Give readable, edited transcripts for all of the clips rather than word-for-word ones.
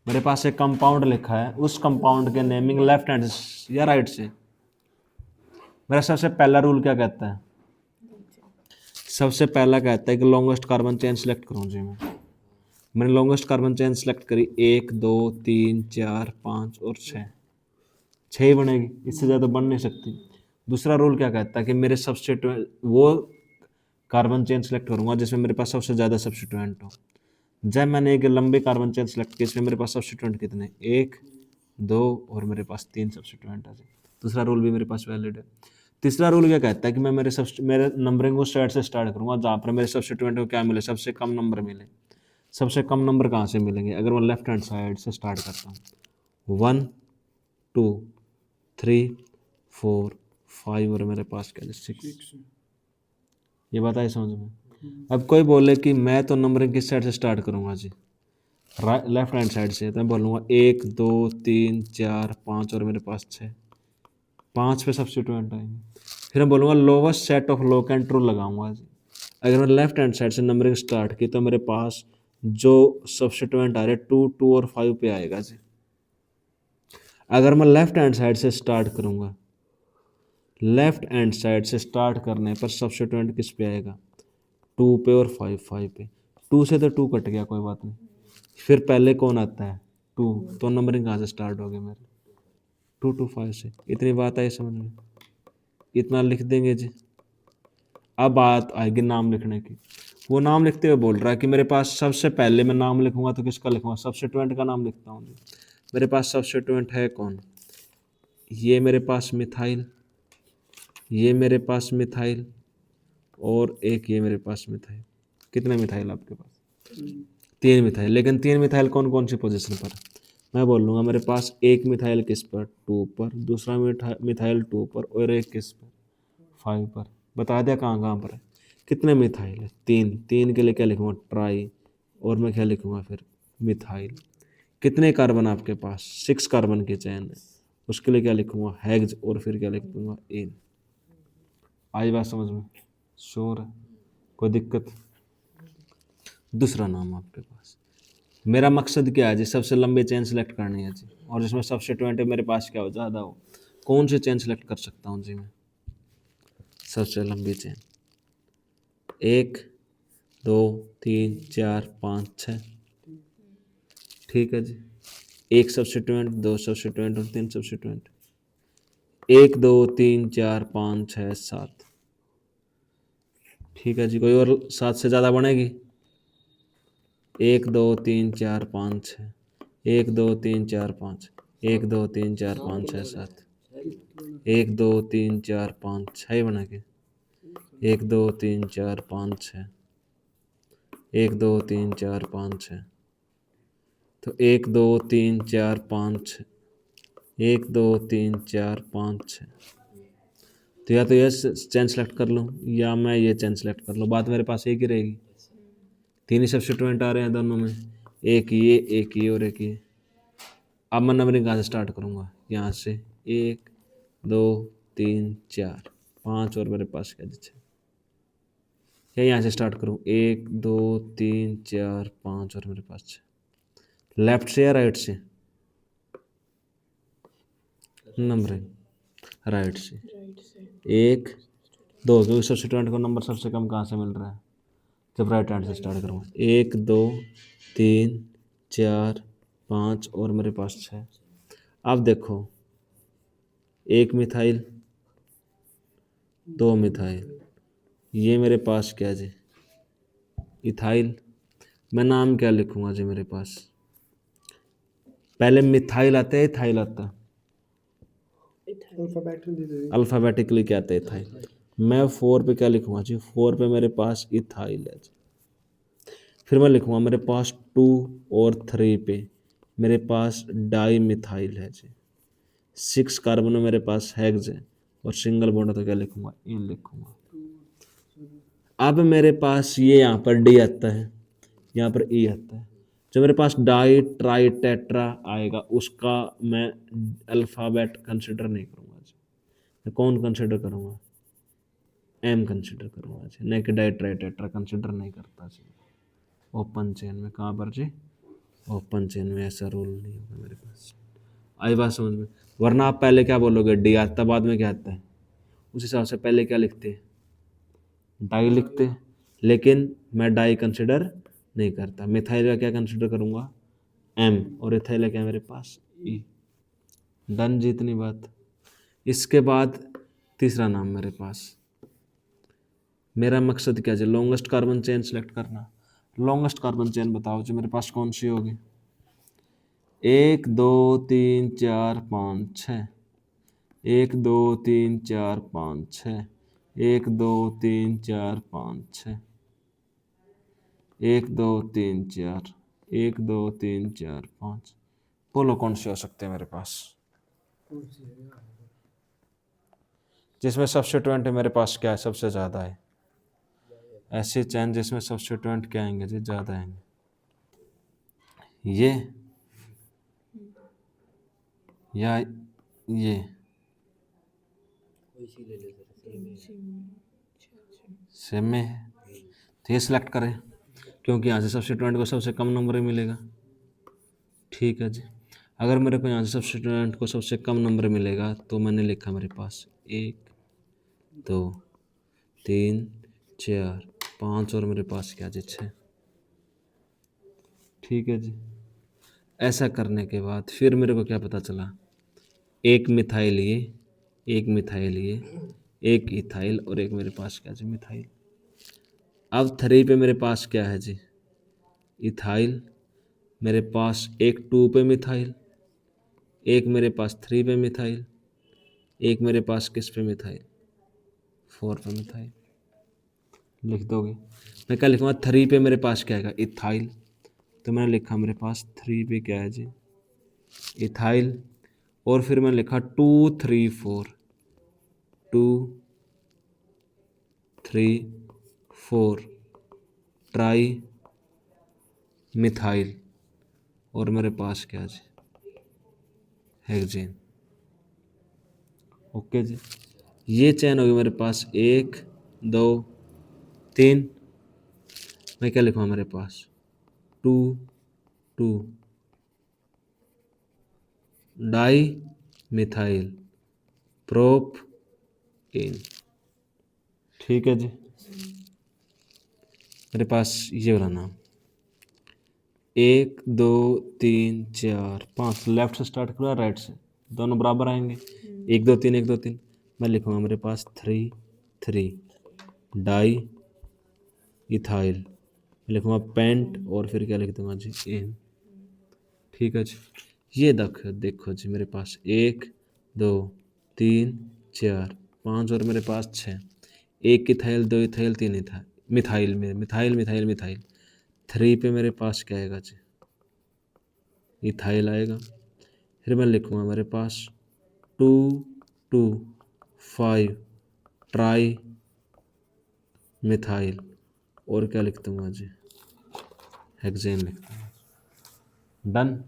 मेरे पास एक कंपाउंड लिखा है, उस कंपाउंड के नेमिंग लेफ्ट हैंड या राइट से। मेरा सबसे पहला रूल क्या कहता है? सबसे पहला कहता है कि लॉन्गेस्ट कार्बन चेन सेलेक्ट करूँ जी मैंने लॉन्गेस्ट कार्बन चेन सेलेक्ट करी, 1 2 3 4 5 और 6, 6 ही बनेगी, इससे ज़्यादा बन नहीं सकती। दूसरा रूल क्या कहता है कि मेरे सब्स्टिट्यूएंट, वो कार्बन चेन सेलेक्ट करूंगा जिसमें मेरे पास सबसे ज़्यादा सब्स्टिट्यूएंट हो। जब मैंने एक लंबे कार्बन चेन सेलेक्ट किया, इसमें मेरे पास सब्स्टिट्यूएंट कितने, 1 2 और मेरे पास 3 सब्स्टिट्यूएंट है। दूसरा रूल भी मेरे पास वैलिड है। तीसरा रूल क्या कहता है कि मैं मेरे नंबरिंग को साइड से स्टार्ट करूंगा जहाँ पर मेरे सब्स्टिट्यूएंट को क्या मिले, सबसे कम नंबर मिले। सबसे कम नंबर कहाँ से मिलेंगे? अगर मैं लेफ्ट हैंड साइड से स्टार्ट करता हूँ, 1 2 3 4 5 और मेरे पास क्या है, 6। ये बताइए समझ में। अब कोई बोले कि मैं तो नंबरिंग किस साइड से स्टार्ट करूंगा जी, लेफ्ट हैंड साइड से, तो मैं बोलूँगा 1 2 3 4 5 और मेरे पास 6, 5 पे सब्स्टिट्यूएंट आएंगे। फिर मैं बोलूँगा lowest set of lock and true लगाऊंगा जी। अगर मैं लेफ्ट हैंड साइड से नंबरिंग स्टार्ट की तो मेरे पास जो सब्स्टिट्यूएंट आ रहे 2 2 और 5 पे आएगा जी। अगर मैं लेफ्ट हैंड साइड से स्टार्ट करूँगा, लेफ्ट हैंड साइड से स्टार्ट करने पर सब्स्टिट्यूएंट किस पे आएगा, 2 पे और 5 पे। 2 से तो 2 कट गया, कोई बात नहीं। फिर पहले कौन आता है, 2, तो नंबरिंग कहाँ से स्टार्ट हो गई मेरी, 2 to 5 से। इतनी बात आई समझ में? इतना लिख देंगे जी। अब बात आएगी नाम लिखने की। वो नाम लिखते हुए बोल रहा है कि मेरे पास सबसे पहले मैं नाम लिखूंगा तो किसका लिखूंगा, सब्स्टिट्यूएंट का नाम लिखता हूँ जी। मेरे पास सब्स्टिट्यूएंट है कौन, ये मेरे पास मिथाइल, ये मेरे पास मिथाइल और एक ये मेरे पास मिथाइल। कितने मिथाइल आपके पास, 3 मिथाइल। लेकिन 3 मिथाइल कौन कौन सी पोजीशन पर? मैं बोल लूँगा मेरे पास एक मिथाइल किस पर, 2 पर, दूसरा मिथाइल 2 पर और एक किस पर, 5 पर। बता दिया कहाँ कहाँ पर है। कितने मिथाइल है, 3। 3 के लिए क्या लिखूँगा, ट्राई, और मैं क्या लिखूँगा फिर, मिथाइल। कितने कार्बन आपके पास, 6 कार्बन की चैन है, उसके लिए क्या लिखूँगा, हेक्स, और फिर क्या लिख दूँगा, इन। आई बात समझ में? श्योर है, कोई दिक्कत? दूसरा नाम आपके पास, मेरा मकसद क्या है जी, सबसे लंबी चेन सेलेक्ट करनी है जी, और जिसमें सब्स्टिट्यूएंट मेरे पास क्या हो, ज़्यादा हो। कौन सी चेन सेलेक्ट कर सकता हूँ जी मैं, सबसे लंबी चेन, 1 2 3 4 5 6, ठीक है जी। एक सब्स्टिट्यूएंट, 2 सब्स्टिट्यूएंट और 3 सब्स्टिट्यूएंट, 1 2 3 4 5 6 7, ठीक है जी। कोई और 7 से ज़्यादा बनेगी, 1 2 3 4 5 6, 1 2 3 4 5, 1 2 3 4 5 6 7, 1 2 3 4 5 6 ही बना के, 1 2 3 4 5 6, 1 2 3 4 5 6, तो 1 2 3 4 5 6, 1 2 3 4 5 6, तो या तो ये चेन सेलेक्ट कर लूँ या मैं ये चेन सेलेक्ट कर लूँ, बात मेरे पास एक ही रहेगी। 3 ही सब्स्टिट्यूएंट आ रहे हैं दोनों में, एक ये और एक ये। अब मैं नंबरिंग कहाँ से स्टार्ट करूँगा, यहाँ से 1 2 3 4 5 और मेरे पास क्या जी, या यहाँ से स्टार्ट करूँ, 1 2 3 4 5 और मेरे पास 6। लेफ्ट से या राइट से, नंबरिंग राइट से। 1 2, क्योंकि सब्स्टिट्यूएंट को नंबर सबसे कम कहाँ से मिल रहा है, जब राइट हैंड से स्टार्ट करूँगा। 1 2 3 4 5 और मेरे पास 6। अब देखो, 1 मिथाइल, 2 मिथाइल, ये मेरे पास क्या जी, इथाइल। मैं नाम क्या लिखूंगा जी, मेरे पास पहले मिथाइल आता है, इथाइल आता है, अल्फ़ाबेटिकली क्या आता है, इथाइल। मैं 4 पे क्या लिखूंगा जी, 4 पे मेरे पास इथाइल है जी। फिर मैं लिखूंगा मेरे पास 2 और 3 पे मेरे पास डाई मिथाइल है जी। 6 कार्बन में मेरे पास हेक्स है, और सिंगल बॉन्ड है तो क्या लिखूंगा, इन लिखूंगा। अब मेरे पास ये यहाँ पर डी आता है, यहाँ पर ई आता है। जो मेरे पास डाई ट्राई टेट्रा आएगा उसका मैं अल्फ़ाबेट कंसिडर नहीं करूँगा जी। मैं कौन कंसिडर करूँगा, एम कंसिडर करूँगा जी, नहीं कि डाई ट्राई टेट्रा कंसिडर नहीं करता जी। ओपन चेन में कहाँ पर जी, ओपन चेन में ऐसा रूल नहीं होगा मेरे पास। आई बात समझ में? वरना आप पहले क्या बोलोगे, डी आता बाद में क्या आता है, उस हिसाब से पहले क्या लिखते हैं, डाई लिखते हैं। लेकिन मैं डाई कंसिडर नहीं करता, मिथाइल का क्या कंसिडर करूंगा, एम, और इथाइल का क्या मेरे पास, ई। डन जी, इतनी बात। इसके बाद तीसरा नाम मेरे पास, मेरा मकसद क्या है, लॉन्गेस्ट कार्बन चेन सेलेक्ट करना। लॉन्गेस्ट कार्बन चेन बताओ जी मेरे पास कौन सी होगी, 1 2 3 4 5 6, 1 2 3 4 5 6, 1 2 3 4 5 6, 1 2 3 4, 1 2 3 4 5। बोलो कौन से हो सकते हैं मेरे पास, जिसमें सब्स्टिट्यूएंट मेरे पास क्या है, सबसे ज़्यादा है। ऐसे चैन जिसमें सब्स्टिट्यूएंट क्या आएंगे जी, ज़्यादा आएंगे। ये या ये, सेम में है तो ये सिलेक्ट करें, क्योंकि यहाँ से सब्स्टिट्यूएंट को सबसे कम नंबर ही मिलेगा। ठीक है जी, अगर मेरे को यहाँ से सब्स्टिट्यूएंट को सबसे कम नंबर मिलेगा तो मैंने लिखा मेरे पास 1 2 3 4 5 और मेरे पास क्या जी 6। ठीक है जी, ऐसा करने के बाद फिर मेरे को क्या पता चला, एक मिथाइल ये, एक मिथाइल ये, एक इथाइल और एक मेरे पास क्या जी मिथाइल। अब 3 पे मेरे पास क्या है जी, इथाइल, मेरे पास एक 2 पे मिथाइल, एक मेरे पास 3 पे मिथाइल, एक मेरे पास किस पे मिथाइल, 4 पे मिथाइल। लिख दोगे, मैं क्या लिखूँगा, 3 पे मेरे पास क्या है, इथाइल, तो मैंने लिखा मेरे पास 3 पे क्या है जी, इथाइल। और फिर मैंने लिखा 2 3 4, 2 3 4 ट्राई मिथाइल, और मेरे पास क्या जी, हेक्सेन। ओके जी, ये चैन होगी मेरे पास 1 2 3। मैं क्या लिखूँगा मेरे पास 2 2 डाई मिथाइल प्रोप इन। ठीक है जी, मेरे पास ये वाला नाम 1 2 3 4 5, लेफ्ट से स्टार्ट करो राइट से, दोनों बराबर आएंगे, 1 2 3 1 2 3। मैं लिखूँगा मेरे पास 3 3 डाई इथाइल, मैं लिखूँगा पेंट, और फिर क्या लिख दूँगा जी इन। ठीक है जी, ये देखो देखो जी मेरे पास 1 2 3 4 5 और मेरे पास 6, एक इथाइल 2 इथाइल 3 इथाइल, मिथाइल में मिथाइल मिथाइल मिथाइल। 3 पे मेरे पास क्या आएगा जी, इथाइल आएगा। फिर मैं लिखूँगा मेरे पास 2 2 5 ट्राई मिथाइल, और क्या लिख दूँगा जी, हेक्सेन लिख दूँगा। डन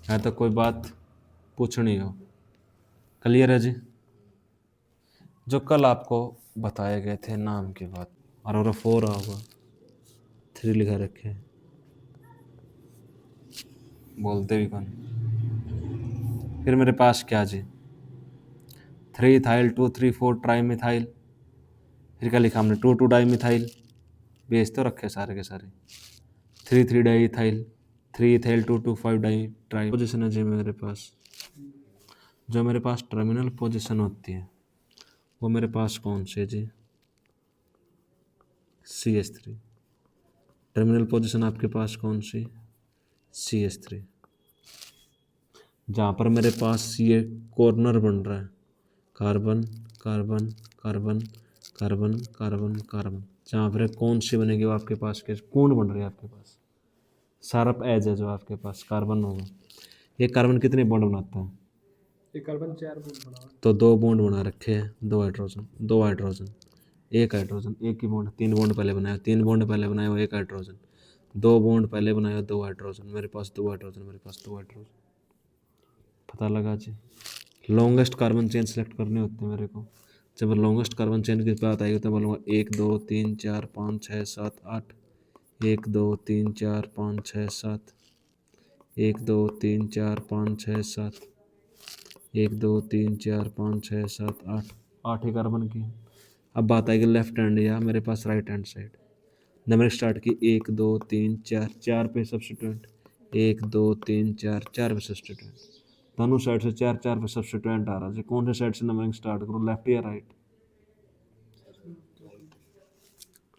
है, तो कोई बात पूछनी हो, क्लियर है जी। जो कल आपको बताए गए थे नाम के बाद, और 4 होगा, 3 लिखा रखे हैं, बोलते भी कौन। फिर मेरे पास क्या जी, 3 इथाइल 2 3 4 ट्राई मिथाइल, फिर क्या लिखा हमने 2 2 डाई मिथाइल, बेच तो रखे सारे के सारे, 3 3 di ethyl, 3 ethyl 2 2 5 di tri. Position है जी मेरे पास, जो मेरे पास टर्मिनल पोजिशन होती है वो मेरे पास कौन सी है जी, CH3। टर्मिनल पोजीशन आपके पास कौन सी, CH3, जहाँ पर मेरे पास ये कॉर्नर बन रहा है, carbon carbon carbon carbon carbon carbon, जहाँ पर कौन सी बनेगी वो आपके पास के कोण बन रही है आपके पास, शार्प एज है जो आपके पास कार्बन होगा। ये कार्बन कितने बॉन्ड बनाता है, ये कार्बन 4 बॉन्ड बना, तो 2 बॉन्ड बना रखे हैं, 2 हाइड्रोजन 2 हाइड्रोजन, एक हाइड्रोजन, एक ही बॉन्ड, 3 बॉन्ड पहले बनाया, 3 बॉन्ड पहले बनाया वो, एक हाइड्रोजन, 2 बॉन्ड पहले बनाया 2 हाइड्रोजन, मेरे पास 2 हाइड्रोजन, मेरे पास 2 हाइड्रोजन। पता लगा जी, लॉन्गेस्ट कार्बन चेन सेलेक्ट करने होते हैं मेरे को। जब लॉन्गेस्ट कार्बन चेन की बात आएगी तो बोलूँगा 1 2 3 4 5 6 7 8 1 2 3 4 5 6 7, 1 2 3 4 5 6 7, 1 2 3 4 5 6 7 8, 8 ही कार्बन की। अब बात आएगी लेफ्ट हैंड या मेरे पास right hand side. Number start की 1 2 3 4, 4 पे सब्स्टिट्यूएंट, 1 2 3 4, 4 पे सब्स्टिट्यूएंट। दोनों साइड से 4 4 पे सब्स्टिट्यूएंट आ रहा है। कौन से साइड से नंबरिंग स्टार्ट करूँ, लेफ्ट या राइट?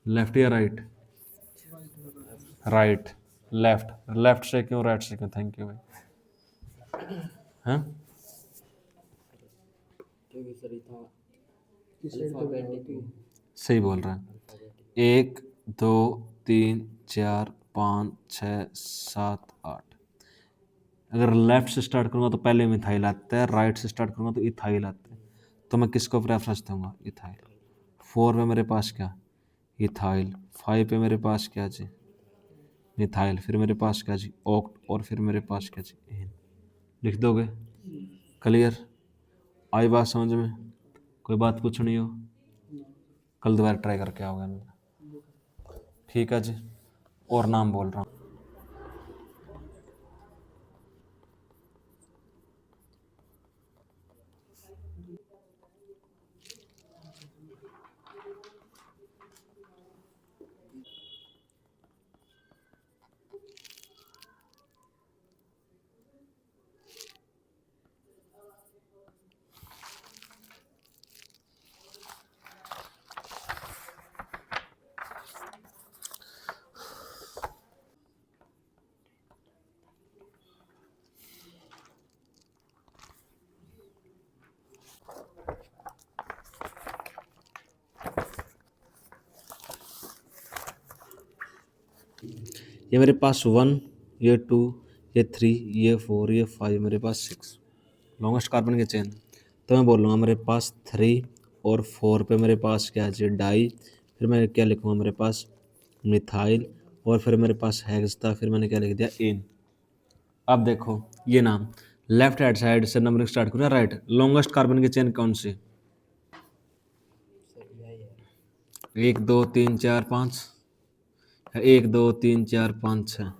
लेफ्ट या राइट? राइट। लेफ्ट, लेफ्ट से क्यों, राइट से क्यों? थैंक यू भाई। हाँ, क्योंकि सर इतना किस साइड पे बनाओ तो सही बोल रहा है। 1 2 3 4 5 6 7 8। अगर लेफ्ट से स्टार्ट करूंगा तो पहले मिथाइल आता है, राइट से स्टार्ट करूंगा तो इथाइल आता है। तो मैं किसको प्रेफरेंस दूंगा? इथाइल। 4 पे मेरे पास क्या? इथाइल। 5 पे मेरे पास क्या जी? मिथाइल। फिर मेरे पास क्या जी? ऑक्ट। और फिर मेरे पास क्या जी? एन। लिख दोगे? क्लियर? आई बात समझ में? कोई बात पूछनी हो कल दोबारा ट्राई करके आओगे ना? ठीक है जी। और नाम बोल रहा हूँ। ये मेरे पास 1, ये 2, ये 3, ये 4, ये 5, मेरे पास 6 लॉन्गेस्ट कार्बन के चेन। तो मैं बोलूँगा मेरे पास 3 और 4 पे मेरे पास क्या है? डाई। फिर मैं क्या लिखूँगा? मेरे पास मिथाइल। और फिर मेरे पास हेक्स था। फिर मैंने क्या लिख दिया? एन। अब देखो ये नाम लेफ्ट हैंड साइड से नंबरिंग स्टार्ट करूँ, राइट। लॉन्गेस्ट कार्बन की चेन कौन सी? सर यही है। 1 2 3 4 5, 1 2 3 4 5 6,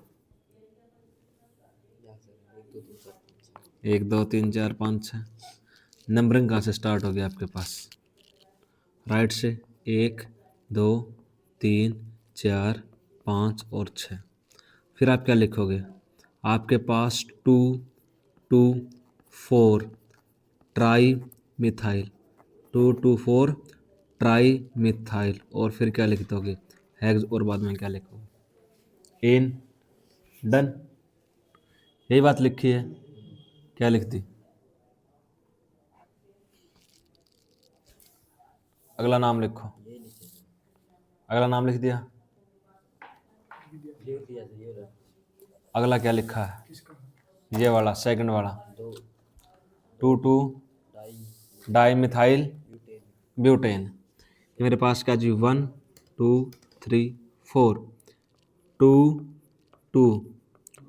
या सर 1 2 3 4 5 6। 1 2 3 4 5 6। नंबरिंग कहाँ से स्टार्ट हो गया आपके पास? राइट से। 1 2 3 4 5 और 6। फिर आप क्या लिखोगे? आपके पास 2 2 4 ट्राई मिथाइल, 2 2 4 ट्राई मिथाइल। और फिर क्या लिख दोगे? हेक्स। और बाद में क्या लिखोगे? एन। डन। यही बात लिखी है। क्या लिख दी? अगला नाम लिखो। यही लिखे सर। अगला नाम लिख दिया। लिख दिया सर, ये रहा। अगला क्या लिखा है? किसका? ये वाला सेकंड वाला। 2 2 2 di di methyl butane. Butane. ये मेरे पास क्या जी? 1 2 3 4, 2 2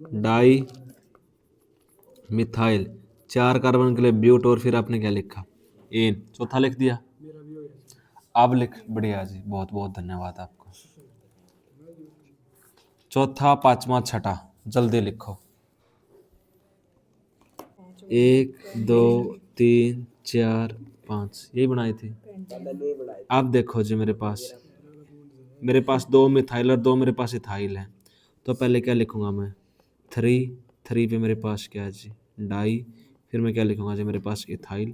डाई मिथाइल, 4 कार्बन के लिए ब्यूट। और फिर आपने क्या लिखा? एन। चौथा लिख दिया। मेरा भी हो गया। अब लिख। बढ़िया जी, बहुत बहुत धन्यवाद आपको। चौथा, पांचवा, छठा जल्दी लिखो। 1 2 3 4 5 यही बनाई थी। मैंने बनाए थे। अब देखो जी मेरे पास 2 मिथाइल और 2 मेरे पास इथाइल है। तो पहले क्या लिखूंगा मैं? 3 पे मेरे पास क्या है जी? डाई। फिर मैं क्या लिखूंगा जी? मेरे पास इथाइल।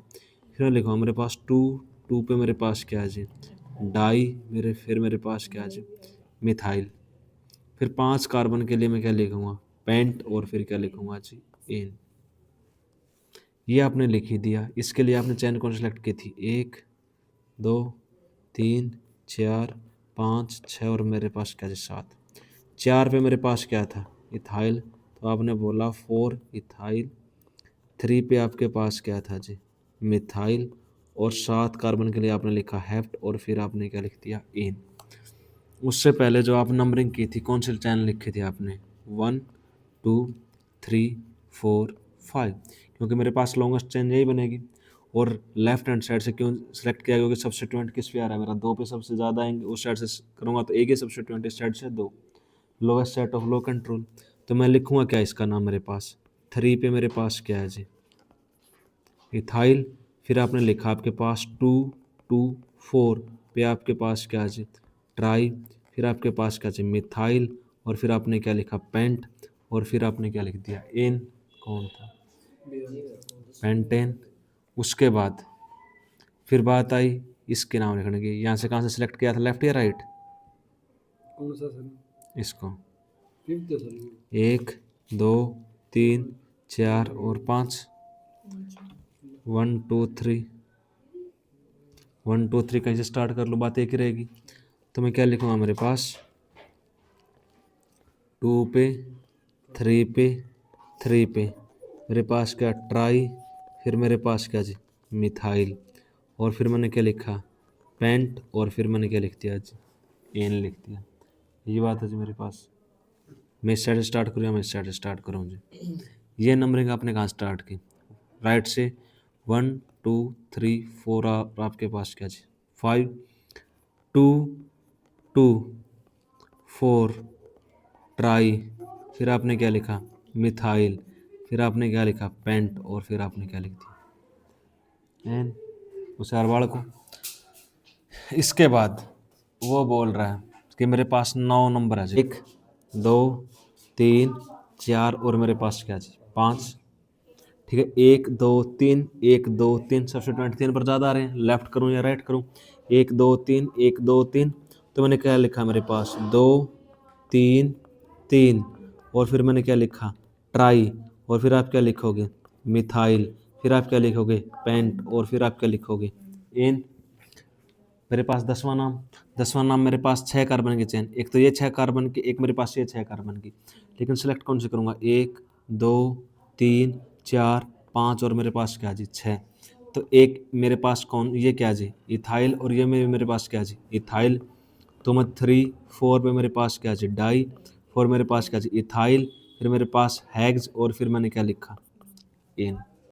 फिर मैं लिखूंगा मेरे पास 2 पे मेरे पास क्या है जी? डाई। फिर मेरे पास क्या है जी? मिथाइल। फिर 5 कार्बन के लिए मैं क्या लिखूंगा? पेंट। और फिर क्या लिखूंगा जी? एन। ये आपने लिख ही दिया। इसके लिए आपने चैन कौन सेलेक्ट की थी? 1 2 3 4 5 6 और मेरे पास क्या जी? 7। 4 पे मेरे पास क्या था? इथाइल। तो आपने बोला 4 इथाइल। 3 पे आपके पास क्या था जी? मिथाइल। और 7 कार्बन के लिए आपने लिखा हेप्ट। और फिर आपने क्या लिख दिया? एन। उससे पहले जो आप नंबरिंग की थी कौन सी चैन लिखी थी आपने? 1 2 3 4 5, क्योंकि मेरे पास लॉन्गेस्ट चेन यही बनेगी। और लेफ्ट हैंड साइड से क्यों सेलेक्ट किया? क्योंकि सब्स्टिट्यूएंट किस पे आ रहा है मेरा? 2 पे सबसे ज़्यादा आएंगे। उस साइड से करूँगा तो एक ही सब्स्टिट्यूएंट, इस साइड से 2। Lowest set of low control. तो मैं लिखूंगा क्या इसका नाम मेरे पास, 3 पे मेरे पास क्या है जी, इथाइल। फिर आपने लिखा आपके पास 2 2 4 पे आपके पास क्या है जी, ट्राई। फिर आपके पास क्या है मिथाइल, और फिर आपने क्या लिखा पेंट, और फिर आपने क्या लिख दिया एन, कौन था पेंटेन। उसके बाद फिर बात आई इसके नाम लिखने की, यहाँ से कहाँ से सिलेक्ट किया था, लेफ्ट या राइट, कौन सा सर? इसको फिफ्थ सर। 1 2 3 4 और 5, 1 2 3, 1 2 3 कहीं से स्टार्ट कर लो, बात एक ही रहेगी। तो मैं क्या लिखूंगा मेरे पास 2 पे 3 पे 3 पे मेरे पास क्या ट्राई, फिर मेरे पास क्या जी मिथाइल, और फिर मैंने क्या लिखा पेंट, और फिर मैंने क्या लिख दिया जी एन लिख दिया। ये बात है जी मेरे पास। मैं इस साइड से स्टार्ट करूँ या मैं इस साइड से स्टार्ट करूँ जी, ये नंबरिंग आपने कहाँ स्टार्ट की, राइट से 1 2 3 4 आपके पास क्या जी 5 2 2 4 ट्राई, फिर आपने क्या लिखा मिथाइल, फिर आपने क्या लिखा पेंट, और फिर आपने क्या लिख दिया एन, उसे अरवाड़ को। इसके बाद वो बोल रहा है कि मेरे पास 9 नंबर है जी, 1 2 3 4 और मेरे पास क्या जी 5, ठीक है 1 2 3 1 2 3, सबसे 23 पर ज़्यादा आ रहे हैं, लेफ्ट करूँ या राइट करूँ, 1 2 3 1 2 3। तो मैंने क्या लिखा मेरे पास 2 3 3, और फिर मैंने क्या लिखा ट्राई, और फिर आप क्या लिखोगे मिथाइल, फिर आप क्या लिखोगे पेंट, और फिर आप क्या लिखोगे इन। मेरे पास 10वां नाम मेरे पास 6 कार्बन की चेन, एक तो ये 6 कार्बन की, एक मेरे पास ये 6 कार्बन की, लेकिन सेलेक्ट कौन सी करूँगा 1 2 3 4 5, और मेरे पास क्या जी 6। तो एक मेरे पास कौन ये क्या जी इथाइल, और ये मेरे पास क्या जी इथाइल। तो मैं 3 4 पे मेरे पास क्या जी डाई, 4 मेरे पास क्या जी इथाइल, फिर मेरे पास हैग्स, और फिर मैंने क्या लिखा एन।